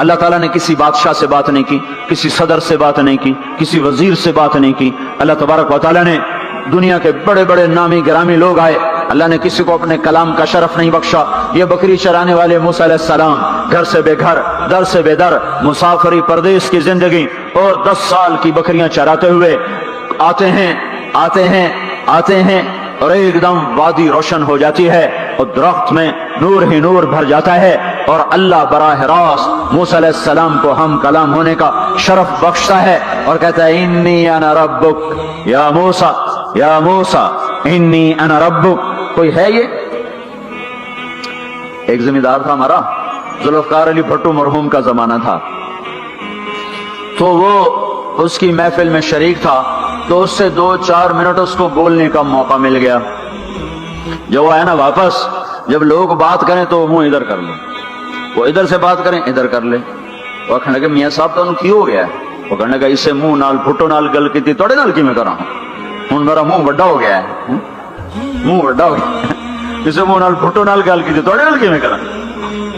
اللہ تعالیٰ نے کسی بادشاہ سے بات نہیں کی, کسی صدر سے بات نہیں کی, کسی وزیر سے بات نہیں کی. اللہ تبارک و تعالیٰ نے دنیا کے بڑے بڑے نامی گرامی لوگ آئے, اللہ نے کسی کو اپنے کلام کا شرف نہیں بخشا. یہ بکری چرانے والے موسیٰ علیہ السلام گھر سے بے گھر, در سے بے در, مسافری پردیس کی زندگی, اور 10 سال کی بکریاں چراتے ہوئے آتے ہیں اور ایک دم وادی روشن ہو جاتی ہے اور درخت میں نور ہی نور بھر جاتا ہے, اور اللہ براہ راست موسیٰ علیہ السلام کو ہم کلام ہونے کا شرف بخشتا ہے اور کہتا ہے انی انا ربک یا موسیٰ انی انا ربک. کوئی ہے یہ؟ ایک ذمہ دار تھا ہمارا, ذوالفقار علی بھٹو مرحوم کا زمانہ تھا, تو وہ اس کی محفل میں شریک تھا, تو اس سے 2-4 منٹ اس کو بولنے کا موقع مل گیا. جب وہ آیا نا واپس, جب لوگ بات کریں تو منہ ادھر کر لیں, وہ ادھر سے بات کریں ادھر کر لیں. وہ کہنے لگے میاں صاحب تو کی ہو گیا ہے؟ وہ کہنے لگا اسے منہ نال بھٹو نال گل کی تھی توڑے نال کی میں کرا ہوں میرا منہ بڑا ہو گیا ہے, منہ بڑا ہو گیا, اسے منہ نال بھٹو نال گل کی تھی توڑے نال کی میں کرا.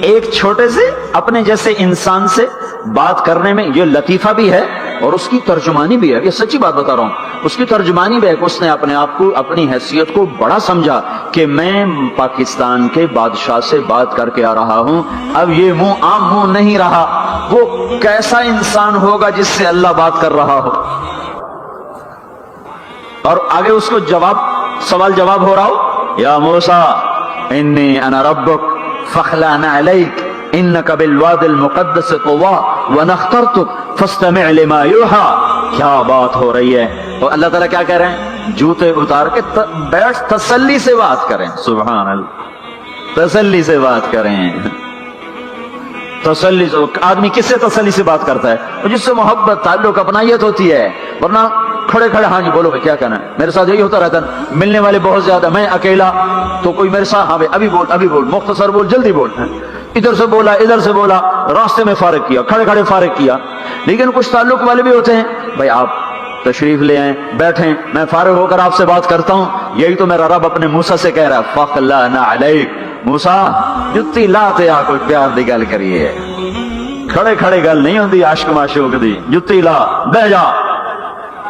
ایک چھوٹے سے اپنے جیسے انسان سے بات کرنے میں یہ لطیفہ بھی ہے اور اس کی ترجمانی بھی ہے. یہ سچی بات بتا رہا ہوں, اس کی ترجمانی بھی ہے کہ اس نے اپنے آپ کو, اپنی حیثیت کو بڑا سمجھا کہ میں پاکستان کے بادشاہ سے بات کر کے آ رہا ہوں, اب یہ منہ عام منہ نہیں رہا. وہ کیسا انسان ہوگا جس سے اللہ بات کر رہا ہو, اور آگے اس کو سوال جواب ہو رہا ہو, یا موسیٰ انی انا ربک فاخلع نعلیک انک بالواد المقدس طوی وانا اخترتک فاستمع لما یوحی. کیا بات ہو رہی ہے, اور اللہ تعالیٰ کیا کہہ رہے ہیں, جوتے اتار کے بیٹھ تسلی سے بات کریں. سبحان اللہ, تسلی سے بات کریں. تسلی سے آدمی کس سے تسلی سے بات کرتا ہے؟ جس سے محبت تعلق اپنائیت ہوتی ہے, ورنہ کھڑے کھڑے ہاں جی بولو بھائی کیا کہنا ہے. میرے ساتھ یہی ہوتا رہتا ہے, ملنے والے بہت زیادہ, میں اکیلا تو کوئی میرے ساتھ ہاں بھائی ابھی بول مختصر بول جلدی بول, ادھر سے بولا راستے میں فارغ کیا, کھڑے کھڑے فارغ کیا. لیکن کچھ تعلق والے بھی ہوتے ہیں, بھائی آپ تشریف لے آئیں, بیٹھیں, میں فارغ ہو کر آپ سے بات کرتا ہوں. یہی تو میرا رب اپنے موسیٰ سے کہہ رہا ہے, فاخلع نعلیک موسیٰ جتی لاتے آ کوئی پیار دی گل کریے, کھڑے کھڑے گل نہیں ہوندی عاشق معشوق دی, جتی لا بہ جا.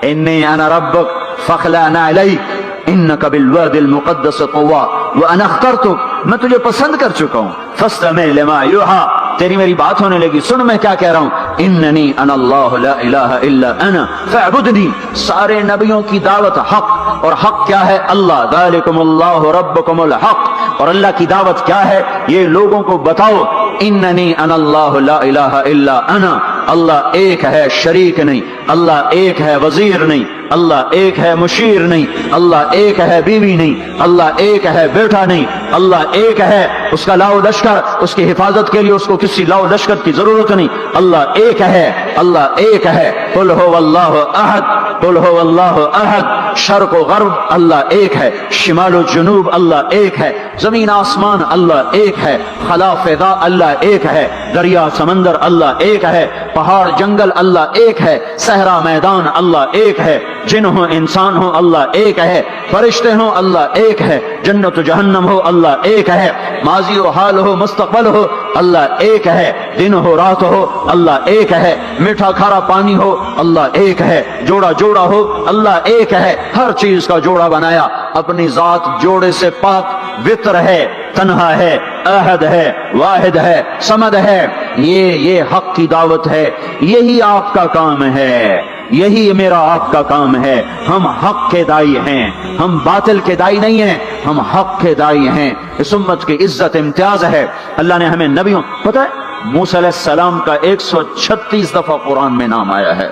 انی انا ربک فاخلع نعلیک انک بالواد المقدس طوی وانا اخترتک, میں تجھے پسند کر چکا ہوں. فاستمع لما یوحی, تیری میری بات ہونے لگی, سن میں کیا کہہ رہا ہوں. اننی انا اللہ لا الہ الا انا فاعبدنی. سارے نبیوں کی دعوت حق, اور حق کیا ہے؟ اللہ. ذالکم اللہ ربکم الحق, اور اللہ کی دعوت کیا ہے یہ لوگوں کو بتاؤ. اننی انا اللہ لا الہ الا انا, اللہ ایک ہے شریک نہیں, اللہ ایک ہے وزیر نہیں, اللہ ایک ہے مشیر نہیں, اللہ ایک ہے بیوی نہیں, اللہ ایک ہے بیٹا نہیں, اللہ ایک ہے, اس کا لاؤ لشکر, اس کی حفاظت کے لیے اس کو کسی لاؤ لشکر کی ضرورت نہیں, اللہ ایک ہے, اللہ ایک ہے. قل هو اللہ احد, قل هو اللہ احد. شرق و غرب اللہ ایک ہے, شمال و جنوب اللہ ایک ہے, زمین آسمان اللہ ایک ہے, خلا فضا اللہ ایک ہے, دریا سمندر اللہ ایک ہے, پہاڑ جنگل اللہ ایک ہے, صحرا میدان اللہ ایک ہے, جن ہو انسان ہو اللہ ایک ہے, فرشتے ہوں اللہ ایک ہے, جنت و جہنم ہو اللہ ایک ہے, ماضی و حال ہو مستقبل ہو اللہ ایک ہے, دن ہو رات ہو اللہ ایک ہے, میٹھا کھارا پانی ہو اللہ ایک ہے, جوڑا جوڑا ہو اللہ ایک ہے. ہر چیز کا جوڑا بنایا, اپنی ذات جوڑے سے پاک, وطر ہے, تنہا ہے, احد ہے, واحد ہے, صمد ہے. یہ حق کی دعوت ہے, یہی آپ کا کام ہے, یہی میرا آپ کا کام ہے. ہم حق کے دائی ہیں, ہم باطل کے دائی نہیں ہیں, ہم حق کے دائی ہیں. اس امت کی عزت امتیاز ہے. اللہ نے ہمیں نبیوں, پتہ ہے موسیٰ علیہ السلام کا 136 دفعہ قرآن میں نام آیا ہے,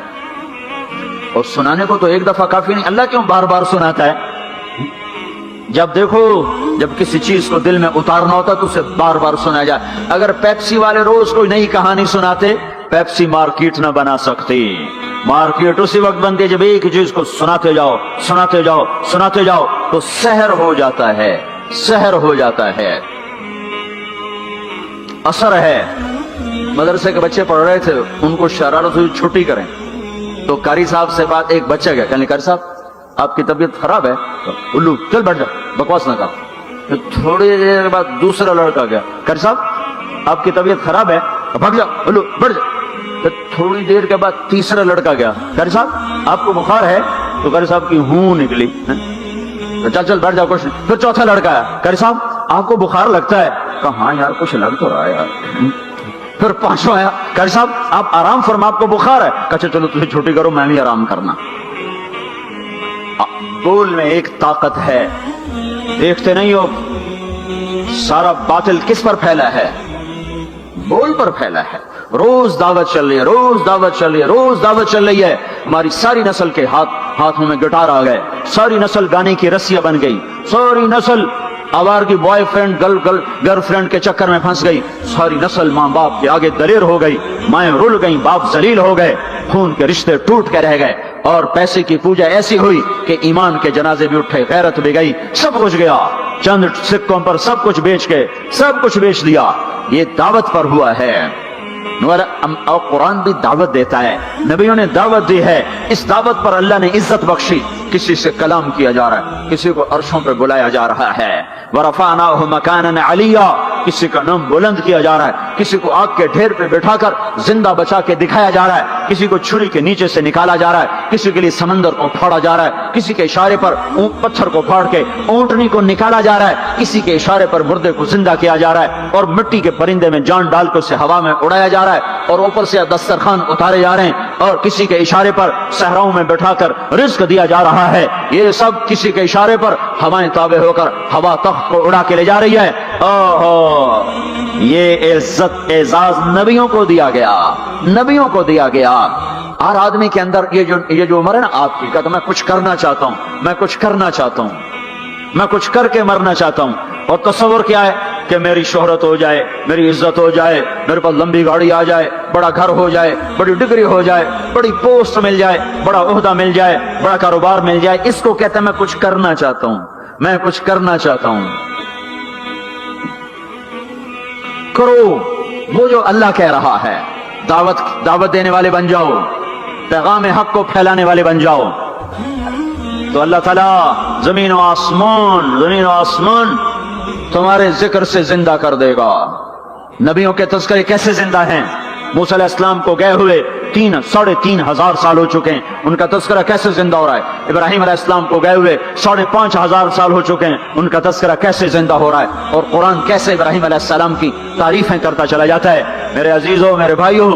اور سنانے کو تو ایک دفعہ کافی نہیں. اللہ کیوں بار بار سناتا ہے؟ جب دیکھو, جب کسی چیز کو دل میں اتارنا ہوتا تو اسے بار بار سنایا جائے. اگر پیپسی والے روز کوئی نئی کہانی سناتے, پیپسی مارکیٹ نہ بنا سکتی. مارکیٹ اسی وقت بنتی ہے جب ایک چیز کو سناتے جاؤ سناتے جاؤ سناتے جاؤ, تو سحر ہو جاتا ہے, سحر ہو جاتا ہے, اثر ہے. مدرسے کے بچے پڑھ رہے تھے, ان کو شرارت ہوئی چھٹی کریں, تو قاری صاحب سے بات, ایک بچہ گیا, کہنے قاری صاحب آپ کی طبیعت خراب ہے. الو چل بیٹھ جا, بکواس نہ کر. تھوڑی دیر بعد دوسرا لڑکا گیا, قاری صاحب آپ کی طبیعت خراب ہے. بھاگ جا، بولو بڑھ جا۔ پھر تھوڑی دیر کے بعد تیسرا لڑکا گیا، قاری صاحب آپ کو بخار ہے؟ تو قاری صاحب کی ہوں نکلی، چل چل بیٹھ جا کچھ نہیں۔ پھر چوتھا لڑکا آیا، قاری صاحب آپ کو بخار لگتا ہے؟ کہا ہاں یار کچھ لگ تو رہا ہے یار۔ پھر پانچواں آیا، قاری صاحب آپ آرام فرما، آپ کو بخار ہے؟ کہا چلو تجھے چھٹی کرو، میں بھی آرام کرنا۔ بول میں ایک طاقت ہے، دیکھتے نہیں ہو سارا باطل کس پر پھیلا ہے؟ بول پر پھیلا ہے۔ روز دعوت چل رہی ہے، روز دعوت چل رہی ہے، روز دعوت چل رہی ہے۔ ہماری ساری نسل کے ہاتھوں میں گٹار آ گئے، ساری نسل گانے کی رسیاں بن گئی، ساری نسل آوار کی بوائے فرینڈ گرل فرینڈ کے چکر میں پھنس گئی، ساری نسل ماں باپ کے آگے دلیر ہو گئی، مائیں رل گئیں، باپ ذلیل ہو گئے، خون کے رشتے ٹوٹ کے رہ گئے، اور پیسے کی پوجا ایسی ہوئی کہ ایمان کے جنازے بھی اٹھے، غیرت بھی گئی، سب کچھ گیا، چند سکوں پر سب کچھ بیچ کے سب کچھ بیچ دیا۔ یہ دعوت پر ہوا ہے۔ اور قرآن بھی دعوت دیتا ہے، نبیوں نے دعوت دی ہے، اس دعوت پر اللہ نے عزت بخشی۔ کسی سے کلام کیا جا رہا ہے، کسی کو عرشوں پہ بلایا جا رہا ہے، وَرَفَعْنَاهُ مَكَانًا عَلِيًّا، کسی کا نام بلند کیا جا رہا ہے، کسی کو آگ کے ڈھیر پہ بٹھا کر زندہ بچا کے دکھایا جا رہا ہے، کسی کو چھری کے نیچے سے نکالا جا رہا ہے، کسی کے لیے سمندر کو پھاڑا جا رہا ہے، کسی کے اشارے پر پتھر کو پھاڑ کے اونٹنی کو نکالا جا رہا ہے، کسی کے اشارے پر مردے کو زندہ کیا جا رہا ہے، اور مٹی کے پرندے میں جان ڈال کے اسے ہوا میں اڑایا جا رہا ہے، اور اوپر سے دسترخوان اتارے جا رہے ہیں، اور کسی کے اشارے پر صحراؤں میں بٹھا کر رزق دیا جا رہا ہے۔ یہ سب کسی کے اشارے پر ہوائیں تابع ہو کر ہوا تخت کو اڑا کے لے جا رہی ہے۔ اوہو، یہ عزت اعزاز نبیوں کو دیا گیا، نبیوں کو دیا گیا۔ ہر آدمی کے اندر یہ جو عمر ہے نا آپ کی، کہتا میں کچھ کرنا چاہتا ہوں، میں کچھ کرنا چاہتا ہوں، میں کچھ کر کے مرنا چاہتا ہوں۔ اور تصور کیا ہے کہ میری شہرت ہو جائے، میری عزت ہو جائے، میرے پاس لمبی گاڑی آ جائے، بڑا گھر ہو جائے، بڑی ڈگری ہو جائے، بڑی پوسٹ مل جائے، بڑا عہدہ مل جائے، بڑا کاروبار مل جائے، اس کو کہتا ہے میں کچھ کرنا چاہتا ہوں، میں کچھ کرنا چاہتا ہوں۔ کرو وہ جو اللہ کہہ رہا ہے، دعوت دینے والے بن جاؤ، پیغام حق کو پھیلانے والے بن جاؤ، تو اللہ تعالیٰ زمین و آسمان تمہارے ذکر سے زندہ کر دے گا۔ نبیوں کے تذکرے کیسے زندہ ہیں؟ موسیٰ علیہ السلام کو گئے ہوئے 3,500 سال ہو چکے ہیں، ان کا تذکرہ کیسے زندہ ہو رہا ہے؟ ابراہیم علیہ السلام کو گئے ہوئے 5,500 سال ہو چکے ہیں، ان کا تذکرہ کیسے زندہ ہو رہا ہے؟ اور قرآن کیسے ابراہیم علیہ السلام کی تعریفیں کرتا چلا جاتا ہے۔ میرے عزیزوں، میرے بھائیوں،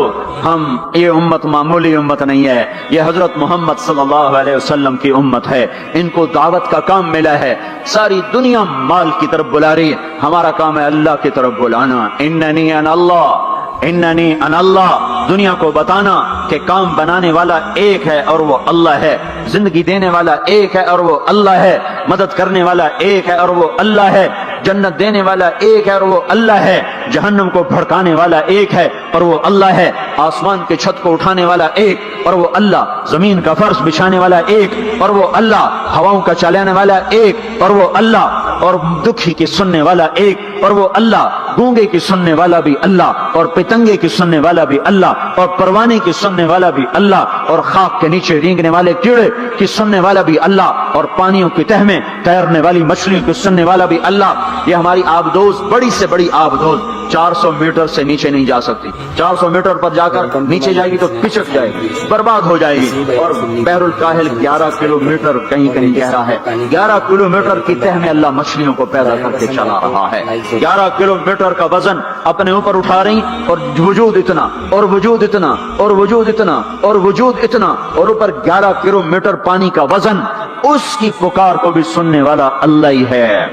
یہ امت معمولی امت نہیں ہے، یہ حضرت محمد صلی اللہ علیہ وسلم کی امت ہے۔ ان کو دعوت کا کام ملا ہے، ساری دنیا مال کی طرف بلا رہی ہے، ہمارا کام ہے اللہ کی طرف بلانا۔ اننی انا اللہ، اننی انا اللہ، دنیا کو بتانا کہ کام بنانے والا ایک ہے اور وہ اللہ ہے، زندگی دینے والا ایک ہے اور وہ اللہ ہے، مدد کرنے والا ایک ہے اور وہ اللہ ہے، جنت دینے والا ایک ہے اور وہ اللہ ہے، جہنم کو بھڑکانے والا ایک ہے اور وہ اللہ ہے، آسمان کے چھت کو اٹھانے والا ایک اور وہ اللہ، زمین کا فرش بچھانے والا ایک اور وہ اللہ، ہواؤں کا چلانے والا ایک اور وہ اللہ، اور دکھی کی سننے والا ایک اور وہ اللہ، گونگے کی سننے والا بھی اللہ، اور پتنگے کی سننے والا بھی اللہ، اور پروانے کی سننے والا بھی اللہ، اور خاک کے نیچے رینگنے والے کیڑے کی سننے والا بھی اللہ، اور پانیوں کی تہ میں تیرنے والی مچھلی کی سننے والا بھی اللہ۔ یہ ہماری آبدوز بڑی سے بڑی آبدوز 400 میٹر سے نیچے نہیں جا سکتی، 400 میٹر پر جا کر نیچے جائے گی تو پچک جائے گی، برباد ہو جائے گی۔ اور بحر الکاہل 11 کلومیٹر کہیں کہیں گہرا ہے، 11 کلومیٹر کی تہ میں اللہ مچھلیوں کو پیدا کر کے چلا رہا ہے، 11 کلومیٹر کا وزن اپنے اوپر اٹھا رہی، اور وجود اتنا اور وجود اتنا اور وجود اتنا اور وجود اتنا، اور اوپر 11 کلومیٹر پانی کا وزن، اس کی پکار کو بھی سننے والا اللہ ہی ہے۔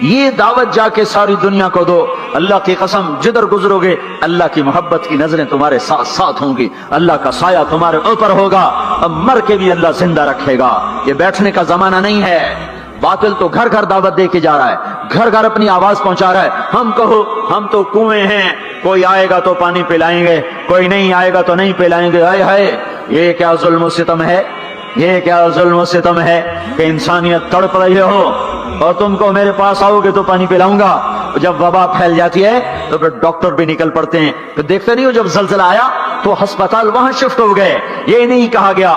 یہ دعوت جا کے ساری دنیا کو دو، اللہ کی قسم جدھر گزرو گے اللہ کی محبت کی نظریں تمہارے ساتھ ساتھ ہوں گی، اللہ کا سایہ تمہارے اوپر ہوگا، اب مر کے بھی اللہ زندہ رکھے گا۔ یہ بیٹھنے کا زمانہ نہیں ہے، باطل تو گھر گھر دعوت دے کے جا رہا ہے، گھر گھر اپنی آواز پہنچا رہا ہے، ہم کہو ہم تو کنویں ہیں، کوئی آئے گا تو پانی پلائیں گے، کوئی نہیں آئے گا تو نہیں پلائیں گے۔ ہائے ہائے، یہ کیا ظلم و ستم ہے، یہ کیا ظلم و ستم ہے کہ انسانیت تڑپ رہی ہو اور تم کو میرے پاس آؤ گے تو پانی پلاؤں گا۔ جب وبا پھیل جاتی ہے تو پھر ڈاکٹر بھی نکل پڑتے ہیں، پھر دیکھتے نہیں ہو جب زلزلہ آیا تو ہسپتال وہاں شفٹ ہو گئے۔ یہ نہیں کہا گیا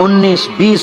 19-20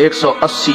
180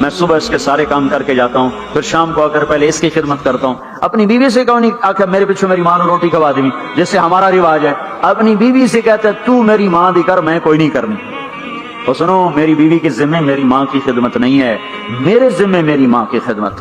میں صبح اس کے سارے کام کر کے جاتا ہوں, پھر شام کو آکر پہلے اس کی خدمت کرتا ہوں. اپنی بیوی سے کہو نہیں آخر میرے پیچھے میری ماں نے روٹی کھوا دی, جس سے ہمارا رواج ہے. اپنی بیوی سے کہتا ہے تو میری ماں دی کر, میں کوئی نہیں کرنی. تو سنو, میری بیوی کے ذمہ میری ماں کی خدمت نہیں ہے, میرے ذمہ میری ماں کی خدمت.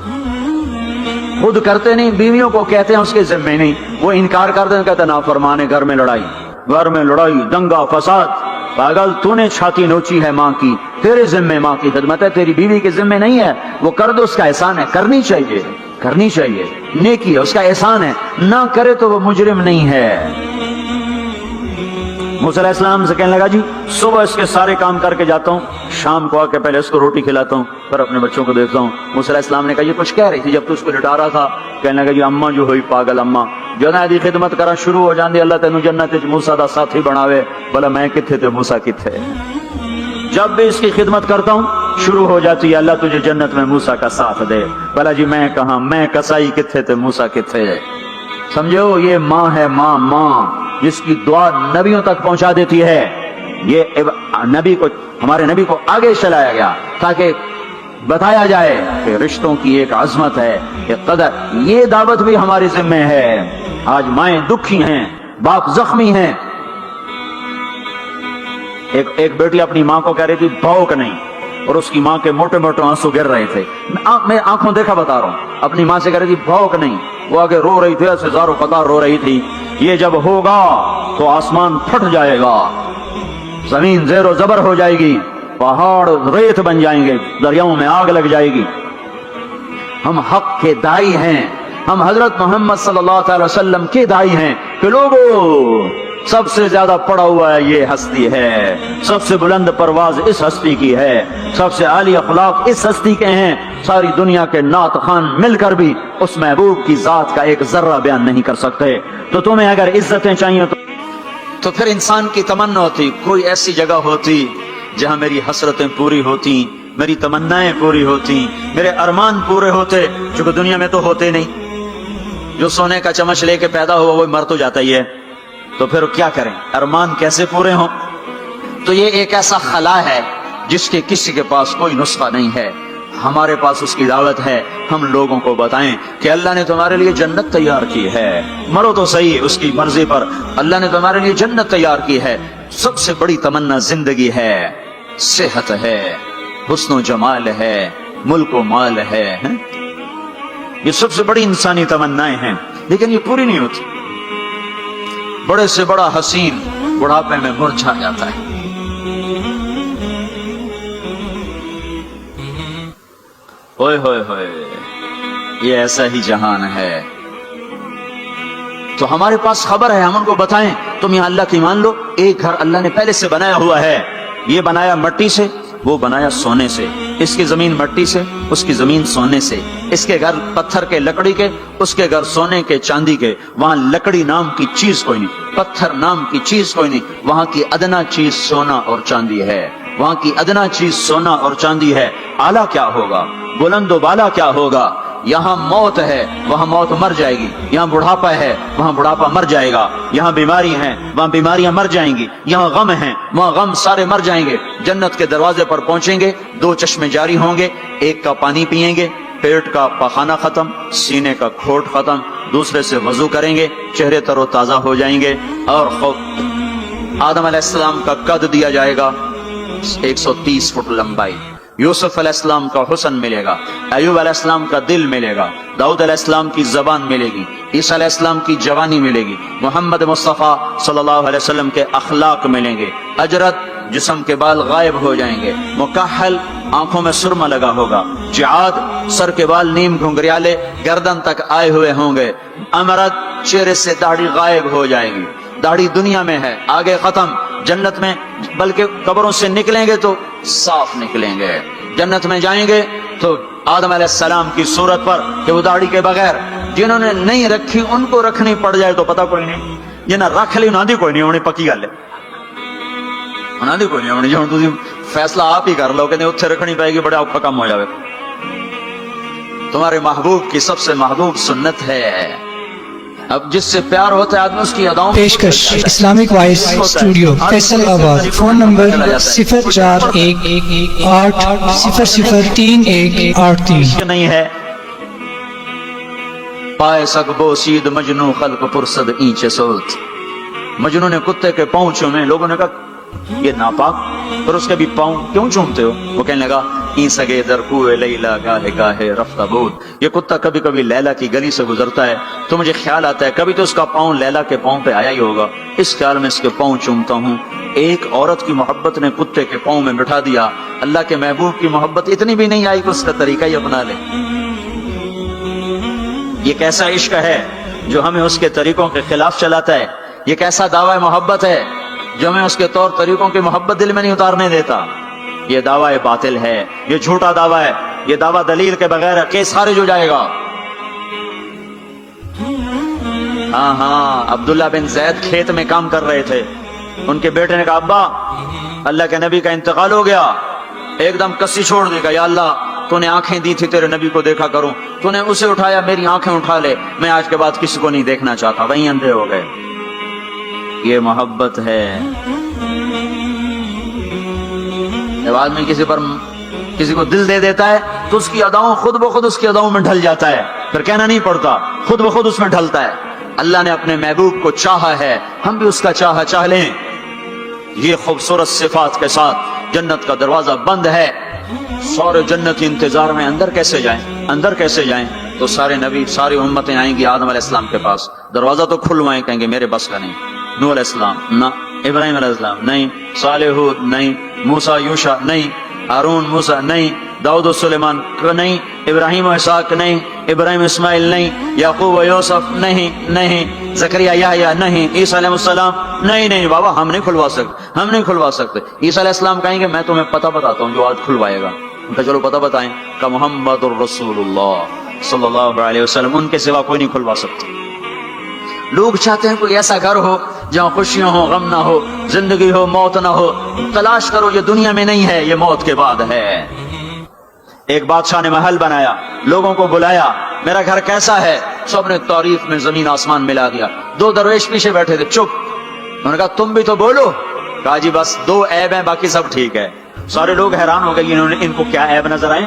خود کرتے نہیں, بیویوں کو کہتے ہیں اس کے ذمہ نہیں, وہ انکار کرتے ہیں, کہتے ہیں نافرمانے, گھر میں لڑائی دنگا فساد. پاگل, تو نے چھاتی نوچی ہے ماں کی, تیرے ذمہ ماں کی خدمت ہے, تیری بیوی کے ذمہ نہیں ہے. وہ کر دو, اس کا احسان ہے, کرنی چاہیے, نیکی ہے, اس کا احسان ہے. نہ کرے تو وہ مجرم نہیں ہے. موسیٰ علیہ السلام سے کہنے لگا جی صبح اس کے سارے کام کر کے جاتا ہوں, شام کو آ کے پہلے اس کو روٹی کھلاتا ہوں, پھر اپنے بچوں کو دیکھتا ہوں. موسیٰ علیہ السلام نے کہا یہ کچھ کہہ رہی تھی جب تو اس کو لٹا رہا تھا؟ کہنے لگا جی اماں جو ہوئی پاگل اماں, جو نا دی خدمت کرا شروع ہو جاندی, اللہ تینوں جنت وچ موسیٰ دا ساتھی بناوے. بھلا میں کتھے تے موسیٰ کتھے؟ جب بھی اس کی خدمت کرتا ہوں شروع ہو جاتی ہے اللہ تجھے جنت میں موسیٰ کا ساتھ دے. بھلا جی میں کہاں, میں کسائی کتھے تے موسیٰ کتھے؟ سمجھو, یہ ماں ہے, ماں جس کی دعا نبیوں تک پہنچا دیتی ہے. یہ نبی کو, ہمارے نبی کو آگے چلایا گیا تاکہ بتایا جائے کہ رشتوں کی ایک عظمت ہے, ایک قدر. یہ دعوت بھی ہمارے ذمہ ہے. آج مائیں دکھی ہیں, باپ زخمی ہیں. ایک بیٹی اپنی ماں کو کہہ رہی تھی بھوک نہیں, اور اس کی ماں کے موٹے موٹے آنسو گر رہے تھے. میں آنکھوں دیکھا بتا رہا ہوں, اپنی ماں سے کہہ رہی تھی بھوک نہیں, وہ آگے رو رہی تھی, ایسے زارو قطار رو رہی تھی. یہ جب ہوگا تو آسمان پھٹ جائے گا, زمین زیر و زبر ہو جائے گی, پہاڑ ریت بن جائیں گے, دریاؤں میں آگ لگ جائے گی. ہم حق کے دائی ہیں, ہم حضرت محمد صلی اللہ تعالی وسلم کے دائی ہیں کہ لوگوں سب سے زیادہ پڑا ہوا ہے یہ ہستی ہے, سب سے بلند پرواز اس ہستی کی ہے, سب سے عالی اخلاق اس ہستی کے ہیں. ساری دنیا کے نعت خوان مل کر بھی اس محبوب کی ذات کا ایک ذرہ بیان نہیں کر سکتے. تو تمہیں اگر عزتیں چاہیے تو پھر انسان کی تمنا ہوتی کوئی ایسی جگہ ہوتی جہاں میری حسرتیں پوری ہوتی, میری تمنائیں پوری ہوتی, میرے ارمان پورے ہوتے, جو کہ دنیا میں تو ہوتے نہیں. جو سونے کا چمچ لے کے پیدا ہوا وہ مر تو جاتا ہی ہے, تو پھر کیا کریں, ارمان کیسے پورے ہوں؟ تو یہ ایک ایسا خلا ہے جس کے کسی کے پاس کوئی نسخہ نہیں ہے. ہمارے پاس اس کی دعوت ہے, ہم لوگوں کو بتائیں کہ اللہ نے تمہارے لیے جنت تیار کی ہے, مرو تو صحیح اس کی مرضی پر, اللہ نے تمہارے لیے جنت تیار کی ہے. سب سے بڑی تمنا زندگی ہے, صحت ہے, حسن و جمال ہے, ملک و مال ہے. یہ سب سے بڑی انسانی تمنائیں ہیں, لیکن یہ پوری نہیں ہوتی. بڑے سے بڑا حسین بڑھاپے میں مرجھا جاتا ہے. ہوئے ہوئے ہوئے, یہ ایسا ہی جہان ہے. تو ہمارے پاس خبر ہے, ہم ان کو بتائیں تم یہاں اللہ کی مان لو. ایک گھر اللہ نے پہلے سے بنایا ہوا ہے, یہ بنایا مٹی سے, وہ بنایا سونے سے. اس کی زمین مٹی سے, اس کی زمین سونے سے. اس کے گھر پتھر کے لکڑی کے, اس کے گھر سونے کے چاندی کے. وہاں لکڑی نام کی چیز کوئی نہیں, پتھر نام کی چیز کوئی نہیں. وہاں کی ادنا چیز سونا اور چاندی ہے, وہاں کی ادنا چیز سونا اور چاندی ہے. اعلیٰ کیا ہوگا, بلند و بالا کیا ہوگا؟ یہاں موت ہے, وہاں موت مر جائے گی. یہاں بڑھاپا ہے, وہاں بڑھاپا مر جائے گا. یہاں بیماری ہیں, وہاں بیماریاں مر جائیں گی. یہاں غم ہیں, وہاں غم سارے مر جائیں گے. جنت کے دروازے پر پہنچیں گے, دو چشمے جاری ہوں گے, ایک کا پانی پیئیں گے, پیٹ کا پخانہ ختم, سینے کا کھوٹ ختم, دوسرے سے وضو کریں گے, چہرے تر و تازہ ہو جائیں گے. اور آدم علیہ السلام کا قد دیا جائے گا 130 فٹ لمبائی. یوسف علیہ السلام کا حسن ملے گا, ایوب علیہ السلام کا دل ملے گا, داؤد علیہ السلام کی زبان ملے گی, عیسیٰ علیہ السلام کی جوانی ملے گی, محمد مصطفیٰ صلی اللہ علیہ وسلم کے اخلاق ملیں گے. اجرت, جسم کے بال غائب ہو جائیں گے. مکحل, آنکھوں میں سرما لگا ہوگا. جعاد, سر کے بال نیم گھنگریالے گردن تک آئے ہوئے ہوں گے. امرد, چہرے سے داڑھی غائب ہو جائے گی. داڑھی دنیا میں ہے, آگے ختم. جنت میں بلکہ قبروں سے نکلیں گے تو صاف نکلیں گے. جنت میں جائیں گے تو آدم علیہ السلام کی صورت پر کہ وہ داڑھی کے بغیر, جنہوں نے نہیں رکھی ان کو رکھنی پڑ جائے تو پتہ کوئی نہیں, جنہیں رکھ لی انہاں دی کوئی نہیں ہونی. پکی گل ہے, انہاں دی کوئی نہیں ہونی. جو تسی فیصلہ آپ ہی کر لو کہ اتھے رکھنی پائے گی, بڑا اوکھا کام ہو جاوے. تمہارے محبوب کی سب سے محبوب سنت ہے اب جس سے پیار ہوتا ہے آدمی اس کی اداؤں پیشکش اسلامک وائس اسٹوڈیو فیصل آباد فون نمبر 0411800383 نہیں ہے پائے سک بو سید مجنو خلق پرسد اینچے سوت. مجنو نے کتے کے پاؤں چومے. لوگوں نے کہا یہ ناپاک پر اس کے بھی پاؤں کیوں چومتے ہو؟ وہ کہنے لگا این سگے در کوئے لیلا گاہے گاہے رفتہ بود. یہ کتا کبھی کبھی لیلا کی گلی سے گزرتا ہے تو مجھے خیال آتا ہے کبھی تو اس کا پاؤں لیلا کے پاؤں پہ آیا ہی ہوگا. اس خیال میں اس کے پاؤں چومتا ہوں. ایک عورت کی محبت نے کتے کے پاؤں میں بٹھا دیا. اللہ کے محبوب کی محبت اتنی بھی نہیں آئی کہ اس کا طریقہ ہی اپنا لے. یہ کیسا عشق ہے جو ہمیں اس کے طریقوں کے خلاف چلاتا ہے؟ یہ کیسا دعوی محبت ہے جو ہمیں اس کے طور طریقوں کی محبت دل میں نہیں اتارنے دیتا؟ یہ دعوی باطل ہے، یہ جھوٹا دعویٰ ہے. یہ دعویٰ دلیل کے بغیر کیس خارج ہو جائے گا. ہاں عبداللہ بن زید کھیت میں کام کر رہے تھے. ان کے بیٹے نے کہا ابا اللہ کے نبی کا انتقال ہو گیا. ایک دم کسی چھوڑ دے گا. یا اللہ تو نے آنکھیں دی تھی تیرے نبی کو دیکھا کروں، تو نے اسے اٹھایا، میری آنکھیں اٹھا لے، میں آج کے بعد کسی کو نہیں دیکھنا چاہتا. وہیں اندھے ہو گئے. یہ محبت ہے. جب آدمی کسی کو دل دے دیتا ہے تو اس کی اداؤں خود بخود اس کی اداؤں میں ڈھل جاتا ہے. پھر کہنا نہیں پڑتا، خود بخود اس میں ڈھلتا ہے. اللہ نے اپنے محبوب کو چاہا ہے، ہم بھی اس کا چاہ لیں. یہ خوبصورت صفات کے ساتھ جنت کا دروازہ بند ہے. سارے جنتی انتظار میں اندر کیسے جائیں؟ تو سارے نبی ساری امتیں آئیں گی آدم علیہ السلام کے پاس. دروازہ تو کھلوائیں، کہیں گے میرے بس کا نہیں. نوح علیہ السلام نہ، ابراہیم علیہ السلام نہیں، صالح ہود نہیں، موسیٰ یوشع نہیں، ہارون موسیٰ نہیں، داؤد و سلیمان نہیں، ابراہیم و اسحاق نہیں، ابراہیم اسماعیل نہیں، یعقوب و یوسف نہیں، زکریا یحییٰ نہیں، عیسیٰ علیہ السلام نہیں بابا ہم نہیں کھلوا سکتے. عیسیٰ علیہ السلام کہیں گے میں تمہیں پتہ بتاتا ہوں جو آج کھلوائے گا. ان کا چلو پتہ بتائیں. کہ محمد الرسول اللہ صلی اللہ علیہ وسلم، ان کے سوا کوئی نہیں کھلوا سکتا. لوگ چاہتے ہیں کوئی ایسا گھر ہو جہاں خوشیاں ہو، غم نہ ہو، زندگی ہو، موت نہ ہو. تلاش کرو، یہ دنیا میں نہیں ہے، یہ موت کے بعد ہے. ایک بادشاہ نے محل بنایا، لوگوں کو بلایا، میرا گھر کیسا ہے؟ سب نے تعریف میں زمین آسمان ملا دیا. 2 درویش پیچھے بیٹھے تھے، چپ. انہوں نے کہا تم بھی تو بولو. کہا جی بس 2 عیب ہیں، باقی سب ٹھیک ہے. سارے لوگ حیران ہو گئے، ان کو کیا عیب نظر آئے؟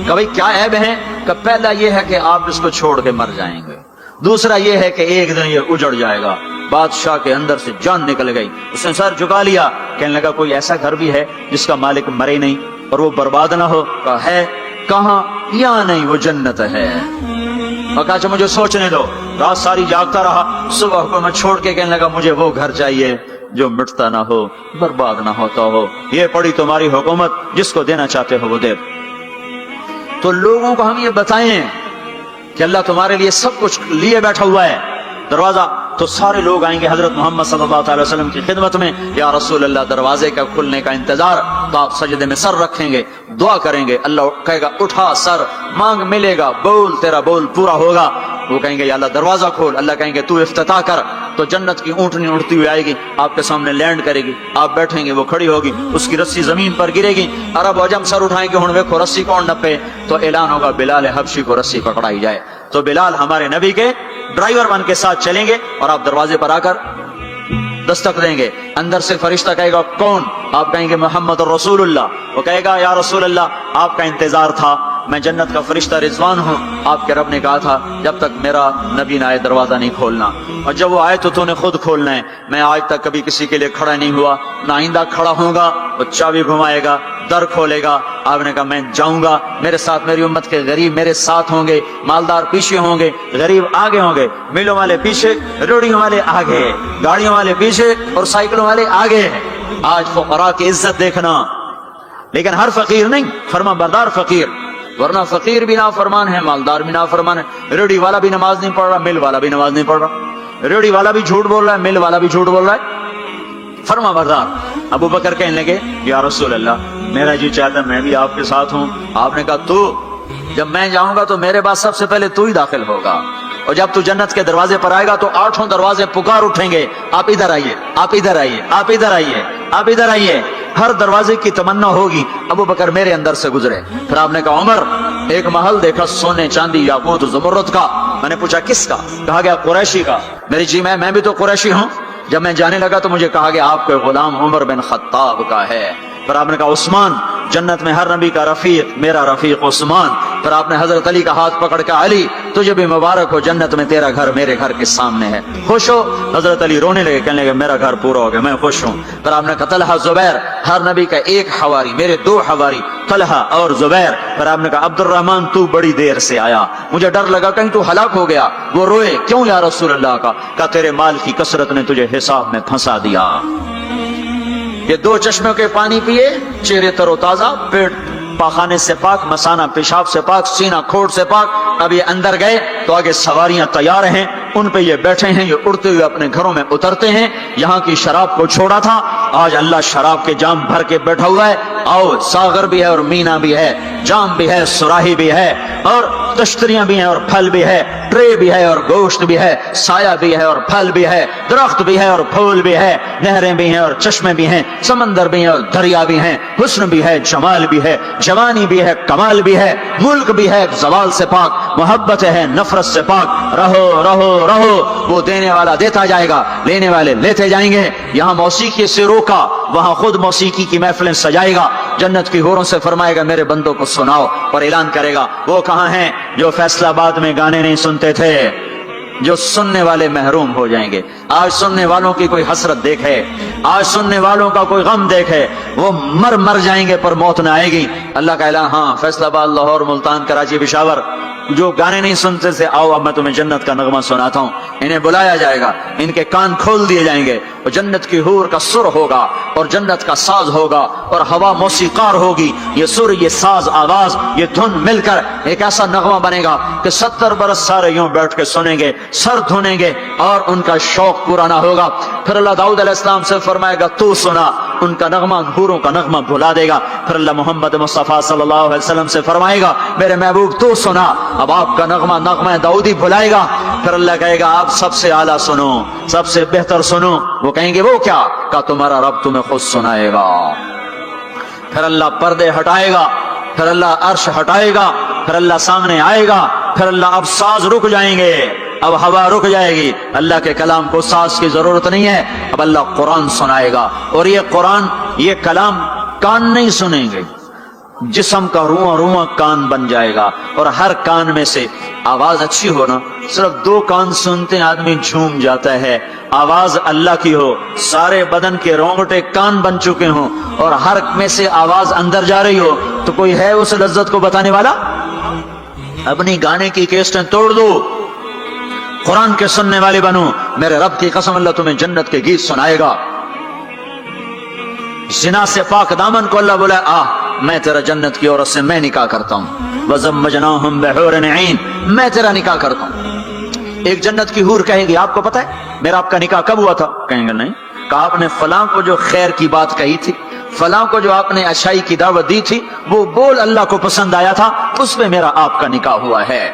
کہ بھائی کیا عیب ہے؟ کہ پہلا یہ ہے کہ آپ اس کو چھوڑ کے مر جائیں گے. دوسرا یہ ہے کہ ایک دن یہ اجڑ جائے گا. بادشاہ کے اندر سے جان نکل گئی. اس نے سر جھکا لیا. کہنے لگا کوئی ایسا گھر بھی ہے جس کا مالک مرے نہیں اور وہ برباد نہ ہو؟ کہا ہے. کہاں؟ یا نہیں وہ جنت ہے. اور کہا اچھا مجھے سوچنے دو. رات ساری جاگتا رہا. صبح حکومت چھوڑ کے کہنے لگا مجھے وہ گھر چاہیے جو مٹتا نہ ہو، برباد نہ ہوتا ہو. یہ پڑی تمہاری حکومت، جس کو دینا چاہتے ہو وہ دے. تو لوگوں کو ہم یہ بتائیں کہ اللہ تمہارے لیے سب کچھ لیے بیٹھا ہوا ہے. دروازہ تو سارے لوگ آئیں گے حضرت محمد صلی اللہ علیہ وسلم کی خدمت میں. یا رسول اللہ، دروازے کا کھلنے کا انتظار. تو آپ سجدے میں سر رکھیں گے، دعا کریں گے. اللہ کہے گا اٹھا سر، مانگ ملے گا، بول تیرا بول پورا ہوگا. وہ کہیں گے یا اللہ دروازہ کھول. اللہ کہیں گے تو افتتاح کر. تو جنت کی اونٹنی اڑتی ہوئی آئے گی، آپ کے سامنے لینڈ کرے گی. آپ بیٹھیں گے، وہ کھڑی ہوگی، اس کی رسی زمین پر گرے گی. عرب و عجم سر اٹھائیں گے، ہن ویکھو رسی کون نپے. تو اعلان ہوگا بلال حبشی کو رسی پکڑائی جائے. تو بلال ہمارے نبی کے ڈرائیور بن کے ساتھ چلیں گے اور آپ دروازے پر آ کر دستک دیں گے. اندر سے فرشتہ کہے گا کون؟ آپ کہیں گے محمد الرسول اللہ. وہ کہے گا یا رسول اللہ آپ کا انتظار تھا، میں جنت کا فرشتہ رضوان ہوں. آپ کے رب نے کہا تھا جب تک میرا نبی نہ آئے دروازہ نہیں کھولنا، اور جب وہ آئے تو نے خود کھولنا ہے. میں آج تک کبھی کسی کے لیے کھڑا نہیں ہوا، نہ آئندہ کھڑا ہوں گا. وہ چابی گھمائے گا، در کھولے گا. آپ نے کہا میں جاؤں گا، میرے ساتھ میری امت کے غریب میرے ساتھ ہوں گے، مالدار پیچھے ہوں گے، غریب آگے ہوں گے، میلوں والے پیچھے، روڑیوں والے آگے، گاڑیوں والے پیچھے اور سائیکلوں والے آگے. آج فقراء کی عزت دیکھنا، لیکن ہر فقیر نہیں، فرما بردار فقیر. ورنہ فقیر بھی نافرمان ہے، مالدار بھی نافرمان ہے. ریڑھی والا بھی نماز نہیں پڑھ رہا، مل والا بھی نماز نہیں پڑھ رہا. ریڑھی والا بھی جھوٹ بول رہا ہے، مل والا بھی جھوٹ بول رہا ہے. فرما بردار. ابو بکر کہنے لگے یا رسول اللہ میرا جی چاہتا میں بھی آپ کے ساتھ ہوں. آپ نے کہا تو جب میں جاؤں گا تو میرے بعد سب سے پہلے تو ہی داخل ہوگا، اور جب تو جنت کے دروازے پر آئے گا تو 8 دروازے پکار اٹھیں گے، آپ ادھر آئیے، آپ ادھر آئیے، آپ ادھر آئیے، آپ ادھر آئیے. ہر دروازے کی تمنا ہوگی ابو بکر میرے اندر سے گزرے. پھر آپ نے کہا عمر ایک محل دیکھا سونے چاندی یاقوت زمرد کا، میں نے پوچھا کس کا؟ کہا گیا قریشی کا۔ میری جی میں بھی تو قریشی ہوں۔ جب میں جانے لگا تو مجھے کہا گیا آپ کے غلام عمر بن خطاب کا ہے۔ پھر آپ نے کہا عثمان، جنت میں ہر نبی کا رفیق، میرا رفیق عثمان۔ پھر آپ نے حضرت علی کا ہاتھ پکڑ کے علی تجھے بھی مبارک ہو، جنت میں تیرا گھر میرے گھر کے سامنے ہے، خوش ہو؟ حضرت علی رونے لگے، کہنے لگے میرا گھر پورا ہو گیا، میں خوش ہوں۔ پھر آپ نے کہا طلحہ زبیر، ہر نبی کا ایک حواری، میرے دو حواری طلحہ اور زبیر۔ پھر آپ نے کہا عبد الرحمن تو بڑی دیر سے آیا، مجھے ڈر لگا کہیں تو ہلاک ہو گیا۔ وہ روئے، کیوں یا رسول اللہ؟ کا کہا تیرے مال کی کثرت نے تجھے حساب میں پھنسا دیا۔ یہ دو چشموں کے پانی پیے، چہرے تر و تازہ، پیٹ پاخانے سے پاک، مسانہ پیشاب سے پاک، سینہ کھوٹ سے پاک۔ اب یہ اندر گئے تو آگے سواریاں تیار ہیں، ان پہ یہ بیٹھے ہیں، یہ اڑتے ہوئے اپنے گھروں میں اترتے ہیں۔ یہاں کی شراب کو چھوڑا تھا، آج اللہ شراب کے جام بھر کے بیٹھا ہوا ہے۔ آؤ، ساغر بھی ہے اور مینا بھی ہے، جام بھی ہے، سراہی بھی ہے، اور تشتریاں بھی ہیں اور پھل بھی ہے، ٹرے بھی ہے اور گوشت بھی ہے، سایہ بھی ہے اور پھل بھی ہے، درخت بھی ہے اور پھول بھی ہے، نہریں بھی ہیں اور چشمے بھی ہیں، سمندر بھی ہیں اور دریا بھی ہیں، حسن بھی ہے، جمال بھی ہے، جوانی بھی ہے، کمال بھی ہے، ملک بھی ہے زوال سے پاک، محبت ہے نفرت سے پاک۔ رہو رہو رہو، وہ دینے والا دیتا جائے گا، لینے والے لیتے جائیں گے۔ یہاں موسیقی سے روکا، وہاں خود موسیقی کی محفلیں سجائے گا، جنت کی حوروں سے فرمائے گا میرے بندوں کو سناؤ، اور اعلان کرے گا وہ کہاں ہیں جو فیصلہ آباد میں گانے نہیں سنتے تھے، جو سننے والے محروم ہو جائیں گے۔ آج سننے والوں کی کوئی حسرت دیکھے، آج سننے والوں کا کوئی غم دیکھے، وہ مر جائیں گے پر موت نہ آئے گی۔ اللہ کا اعلان، ہاں فیصلہ آباد، لاہور، ملتان، کراچی، پشاور، جو گانے نہیں سنتے تھے، آؤ اب میں تمہیں جنت کا نغمہ سناتا ہوں۔ انہیں بلایا جائے گا، ان کے کان کھول دیے جائیں گے، اور جنت کی حور کا سر ہوگا اور جنت کا ساز ہوگا اور ہوا موسیقار ہوگی۔ یہ سر، یہ ساز، آواز، یہ دھن مل کر ایک ایسا نغمہ بنے گا کہ 70 برس سارے یوں بیٹھ کے سنیں گے، سر دھونے گے اور ان کا شوق پورا نہ ہوگا۔ پھر اللہ داؤد علیہ السلام سے فرمائے گا تو سنا، ان کا نغمہ حوروں کا نغمہ بھلا دے گا۔ پھر اللہ محمد مصطفیٰ صلی اللہ علیہ وسلم سے فرمائے گا میرے محبوب تو سنا، اب آپ کا نغمہ داؤدی بھلائے گا۔ پھر اللہ کہے گا آپ سب سے اعلیٰ سنو، سب سے بہتر سنو۔ وہ کہیں گے وہ کیا؟ کہا تمہارا رب تمہیں خود سنائے گا۔ پھر اللہ پردے ہٹائے گا، پھر اللہ عرش ہٹائے گا، پھر اللہ سامنے آئے گا، پھر اللہ اب ساز رک جائیں گے، اب ہوا رک جائے گی، اللہ کے کلام کو ساز کی ضرورت نہیں ہے، اب اللہ قرآن سنائے گا۔ اور یہ قرآن، یہ کلام کان نہیں سنیں گے، جسم کا رواں رواں کان بن جائے گا، اور ہر کان میں سے آواز اچھی ہو نا، صرف 2 کان سنتے آدمی جھوم جاتا ہے، آواز اللہ کی ہو، سارے بدن کے رونگٹے کان بن چکے ہوں، اور ہر میں سے آواز اندر جا رہی ہو، تو کوئی ہے اس لذت کو بتانے والا؟ اپنی گانے کی کیسٹیں توڑ دو، قرآن کے سننے والے بنو، میرے رب کی قسم اللہ تمہیں جنت کے گیت سنائے گا۔ زنا سے پاک دامن کو اللہ بولا میں تیرا جنت کی عورت سے میں نکاح کرتا ہوں، وَزَمَّجْنَاهُمْ بِحُورٍ عِينٍ، میں تیرا نکاح کرتا ہوں۔ ایک جنت کی حور کہے گی آپ کو پتہ ہے میرا آپ کا نکاح کب ہوا تھا؟ کہیں گے نہیں۔ کہا آپ نے فلاں کو جو خیر کی بات کہی تھی، فلاں کو جو آپ نے اچھائی کی دعوت دی تھی، وہ بول اللہ کو پسند آیا تھا، اس پہ میرا آپ کا نکاح ہوا ہے۔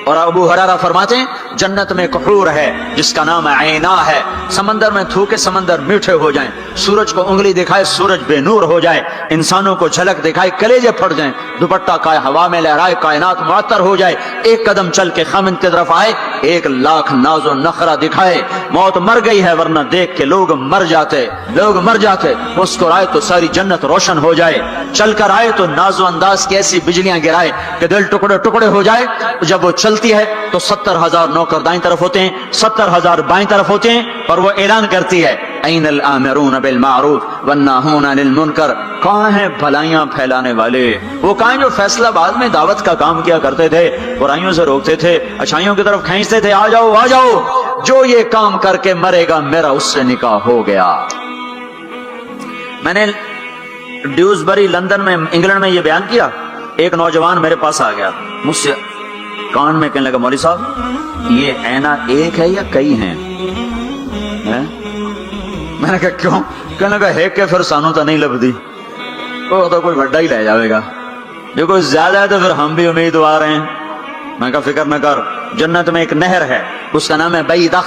اور ابو ہریرہ فرماتے ہیں جنت میں ایک حور ہے جس کا نام عینا ہے، سمندر میں تھوکے سمندر میٹھے ہو جائیں، سورج کو انگلی دکھائے سورج بے نور ہو جائے، انسانوں کو جھلک دکھائے کلیجے پھٹ جائیں، دوپٹہ کا ہوا میں لہرائے کائنات معطر ہو جائے، ایک قدم چل کے خامن کی طرف آئے، 1,00,000 ناز و نخرہ دکھائے، موت مر گئی ہے ورنہ دیکھ کے لوگ مر جاتے، مسکرائے تو ساری جنت روشن ہو جائے، چل کر آئے تو ناز و انداز کی ایسی بجلیاں گرائے کہ دل ٹکڑے ٹکڑے ہو جائے، جب وہ چلتی ہے تو 70,000 نوکر دائیں طرف ہوتے ہیں، 70,000 بائیں طرف ہوتے ہیں، اور وہ اعلان کرتی ہے این الآمرون بالمعروف والناہون عن المنکر، کہاں ہیں بھلائیاں پھیلانے والے، وہ کہاں جو فیصلہ آباد میں دعوت کا کام کیا کرتے تھے، برائیوں سے روکتے تھے، اچھائیوں کی طرف کھینچتے تھے، آ جاؤ، جو یہ کام کر کے مرے گا میرا اس سے نکاح ہو گیا۔ میں نے ڈیوزبری لندن میں انگلینڈ میں یہ بیان کیا، ایک نوجوان میرے پاس آ گیا، مجھ سے کان میں کہنے لگا مولوی صاحب یہ عینا ایک ہے یا کئی ہیں؟ میں نے کہا کیوں؟ کہنے لگا ہے کہ پھر سانو تو نہیں لبدی، وہ تو کوئی بڑا ہی لے جاوے گا، جو کوئی زیادہ ہے تو پھر ہم بھی امیدوار ہیں۔ میں کہا فکر نہ کر، جنت میں ایک نہر ہے اس کا نام ہے بیدخ،